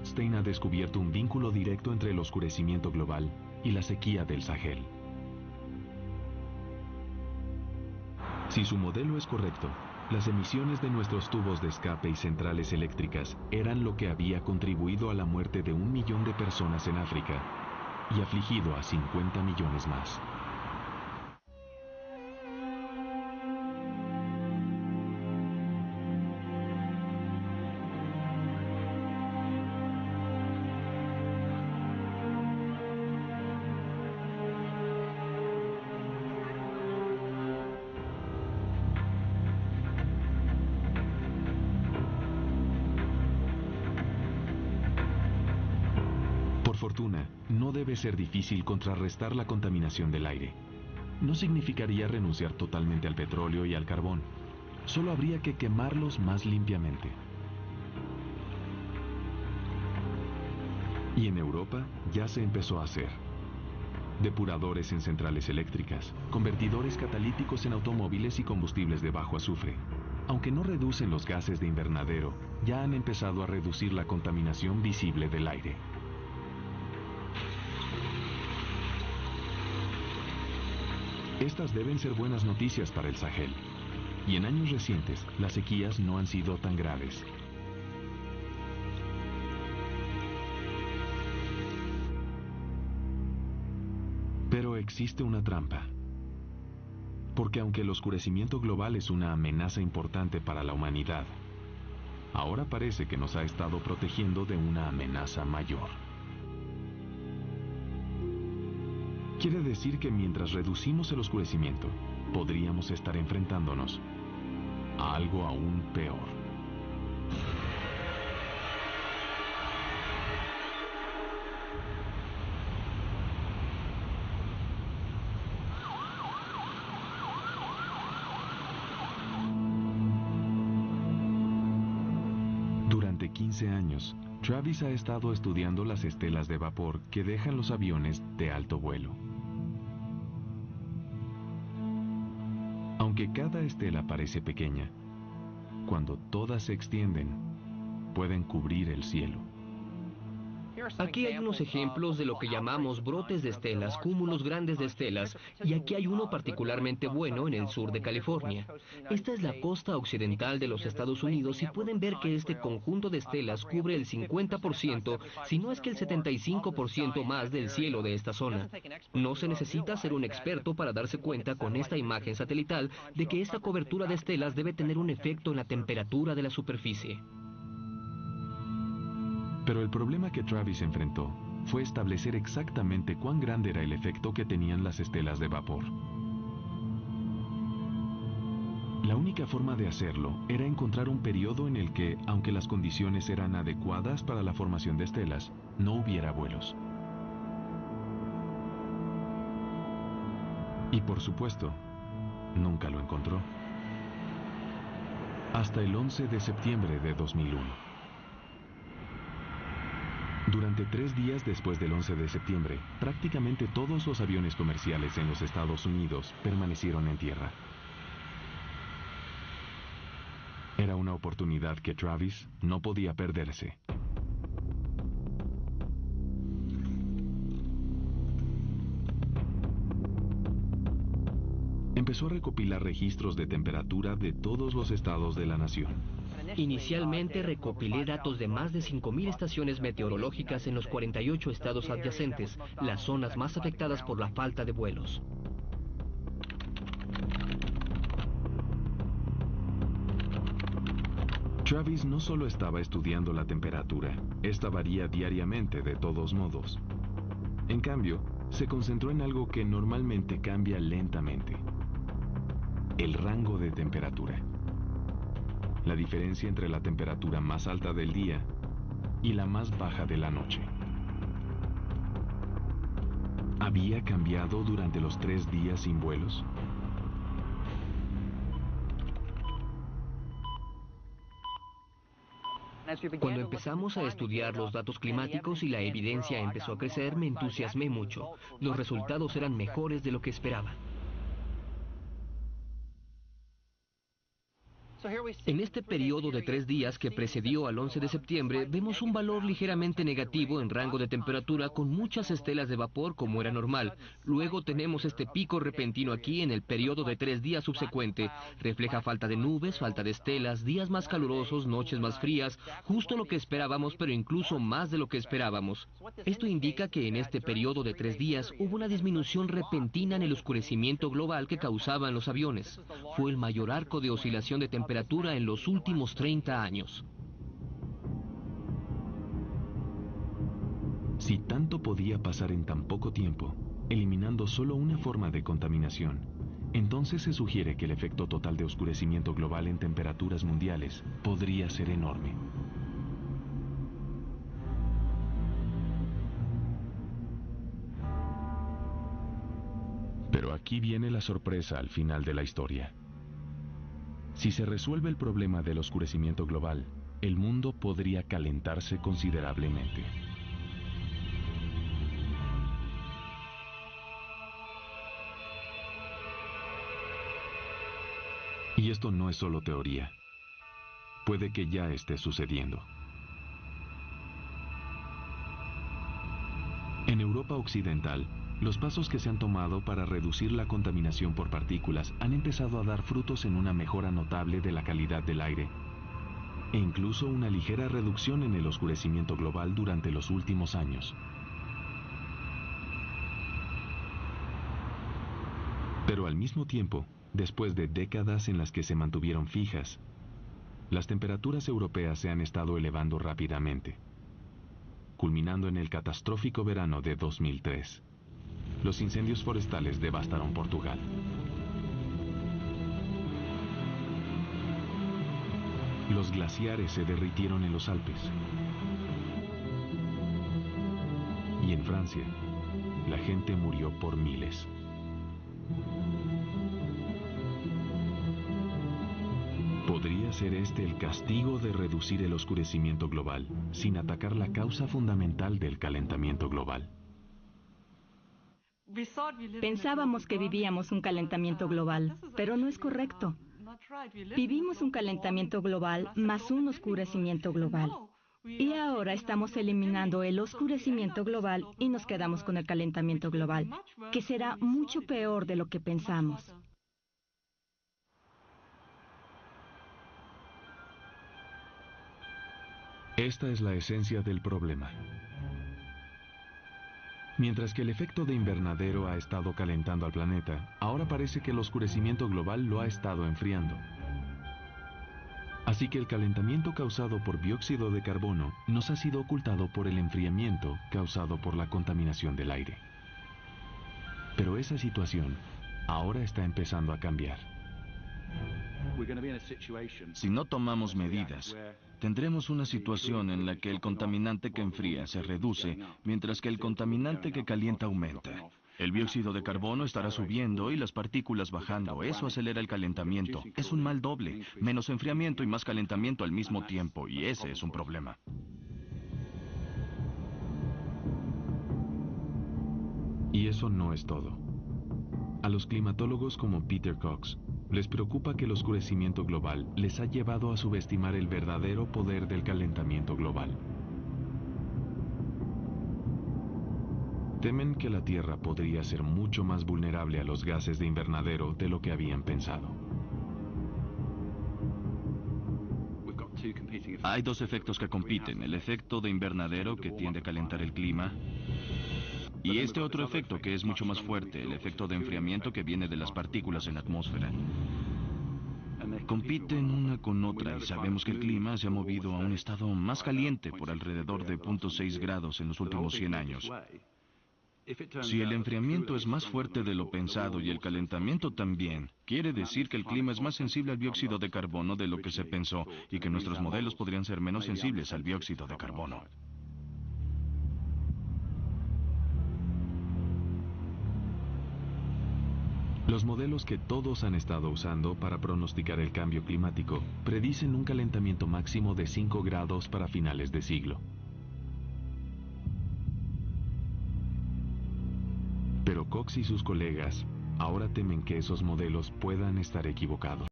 Rothstein ha descubierto un vínculo directo entre el oscurecimiento global y la sequía del Sahel. Si su modelo es correcto, las emisiones de nuestros tubos de escape y centrales eléctricas eran lo que había contribuido a la muerte de 1 millón de personas en África y afligido a 50 millones más. Por fortuna, no debe ser difícil contrarrestar la contaminación del aire. No significaría renunciar totalmente al petróleo y al carbón. Solo habría que quemarlos más limpiamente. Y en Europa ya se empezó a hacer. Depuradores en centrales eléctricas, convertidores catalíticos en automóviles y combustibles de bajo azufre. Aunque no reducen los gases de invernadero, ya han empezado a reducir la contaminación visible del aire. Estas deben ser buenas noticias para el Sahel. Y en años recientes, las sequías no han sido tan graves. Pero existe una trampa. Porque aunque el oscurecimiento global es una amenaza importante para la humanidad, ahora parece que nos ha estado protegiendo de una amenaza mayor. Quiere decir que mientras reducimos el oscurecimiento, podríamos estar enfrentándonos a algo aún peor. Durante 15 años, Travis ha estado estudiando las estelas de vapor que dejan los aviones de alto vuelo. Aunque cada estela parece pequeña, cuando todas se extienden, pueden cubrir el cielo. Aquí hay unos ejemplos de lo que llamamos brotes de estelas, cúmulos grandes de estelas, y aquí hay uno particularmente bueno en el sur de California. Esta es la costa occidental de los Estados Unidos y pueden ver que este conjunto de estelas cubre el 50%, si no es que el 75% más del cielo de esta zona. No se necesita ser un experto para darse cuenta con esta imagen satelital de que esta cobertura de estelas debe tener un efecto en la temperatura de la superficie. Pero el problema que Travis enfrentó fue establecer exactamente cuán grande era el efecto que tenían las estelas de vapor. La única forma de hacerlo era encontrar un periodo en el que, aunque las condiciones eran adecuadas para la formación de estelas, no hubiera vuelos. Y por supuesto, nunca lo encontró. Hasta el 11 de septiembre de 2001. Durante 3 días después del 11 de septiembre, prácticamente todos los aviones comerciales en los Estados Unidos permanecieron en tierra. Era una oportunidad que Travis no podía perderse. Empezó a recopilar registros de temperatura de todos los estados de la nación. Inicialmente recopilé datos de más de 5.000 estaciones meteorológicas en los 48 estados adyacentes, las zonas más afectadas por la falta de vuelos. Travis no solo estaba estudiando la temperatura, esta varía diariamente de todos modos. En cambio, se concentró en algo que normalmente cambia lentamente: el rango de temperatura. La diferencia entre la temperatura más alta del día y la más baja de la noche. ¿Había cambiado durante los 3 días sin vuelos? Cuando empezamos a estudiar los datos climáticos y la evidencia empezó a crecer, me entusiasmé mucho. Los resultados eran mejores de lo que esperaba. En este periodo de 3 días que precedió al 11 de septiembre, vemos un valor ligeramente negativo en rango de temperatura con muchas estelas de vapor como era normal. Luego tenemos este pico repentino aquí en el periodo de 3 días subsecuente. Refleja falta de nubes, falta de estelas, días más calurosos, noches más frías, justo lo que esperábamos, pero incluso más de lo que esperábamos. Esto indica que en este periodo de 3 días hubo una disminución repentina en el oscurecimiento global que causaban los aviones. Fue el mayor arco de oscilación de temperatura en los últimos 30 años. Si tanto podía pasar en tan poco tiempo, eliminando solo una forma de contaminación, entonces se sugiere que el efecto total de oscurecimiento global en temperaturas mundiales podría ser enorme. Pero aquí viene la sorpresa al final de la historia. Si se resuelve el problema del oscurecimiento global, el mundo podría calentarse considerablemente. Y esto no es solo teoría. Puede que ya esté sucediendo. En Europa Occidental, los pasos que se han tomado para reducir la contaminación por partículas han empezado a dar frutos en una mejora notable de la calidad del aire e incluso una ligera reducción en el oscurecimiento global durante los últimos años. Pero al mismo tiempo, después de décadas en las que se mantuvieron fijas, las temperaturas europeas se han estado elevando rápidamente, culminando en el catastrófico verano de 2003. Los incendios forestales devastaron Portugal. Los glaciares se derritieron en los Alpes. Y en Francia, la gente murió por miles. ¿Podría ser este el castigo de reducir el oscurecimiento global sin atacar la causa fundamental del calentamiento global? Pensábamos que vivíamos un calentamiento global, pero no es correcto. Vivimos un calentamiento global más un oscurecimiento global. Y ahora estamos eliminando el oscurecimiento global y nos quedamos con el calentamiento global, que será mucho peor de lo que pensamos. Esta es la esencia del problema. Mientras que el efecto de invernadero ha estado calentando al planeta, ahora parece que el oscurecimiento global lo ha estado enfriando. Así que el calentamiento causado por dióxido de carbono nos ha sido ocultado por el enfriamiento causado por la contaminación del aire. Pero esa situación ahora está empezando a cambiar. Si no tomamos medidas, tendremos una situación en la que el contaminante que enfría se reduce, mientras que el contaminante que calienta aumenta. El dióxido de carbono estará subiendo y las partículas bajando. Eso acelera el calentamiento. Es un mal doble. Menos enfriamiento y más calentamiento al mismo tiempo, y ese es un problema. Y eso no es todo. A los climatólogos como Peter Cox les preocupa que el oscurecimiento global les ha llevado a subestimar el verdadero poder del calentamiento global. Temen que la Tierra podría ser mucho más vulnerable a los gases de invernadero de lo que habían pensado. Hay dos efectos que compiten: el efecto de invernadero, que tiende a calentar el clima, y este otro efecto que es mucho más fuerte, el efecto de enfriamiento que viene de las partículas en la atmósfera. Compiten una con otra y sabemos que el clima se ha movido a un estado más caliente por alrededor de 0.6 grados en los últimos 100 años. Si el enfriamiento es más fuerte de lo pensado y el calentamiento también, quiere decir que el clima es más sensible al dióxido de carbono de lo que se pensó y que nuestros modelos podrían ser menos sensibles al dióxido de carbono. Los modelos que todos han estado usando para pronosticar el cambio climático predicen un calentamiento máximo de 5 grados para finales de siglo. Pero Cox y sus colegas ahora temen que esos modelos puedan estar equivocados.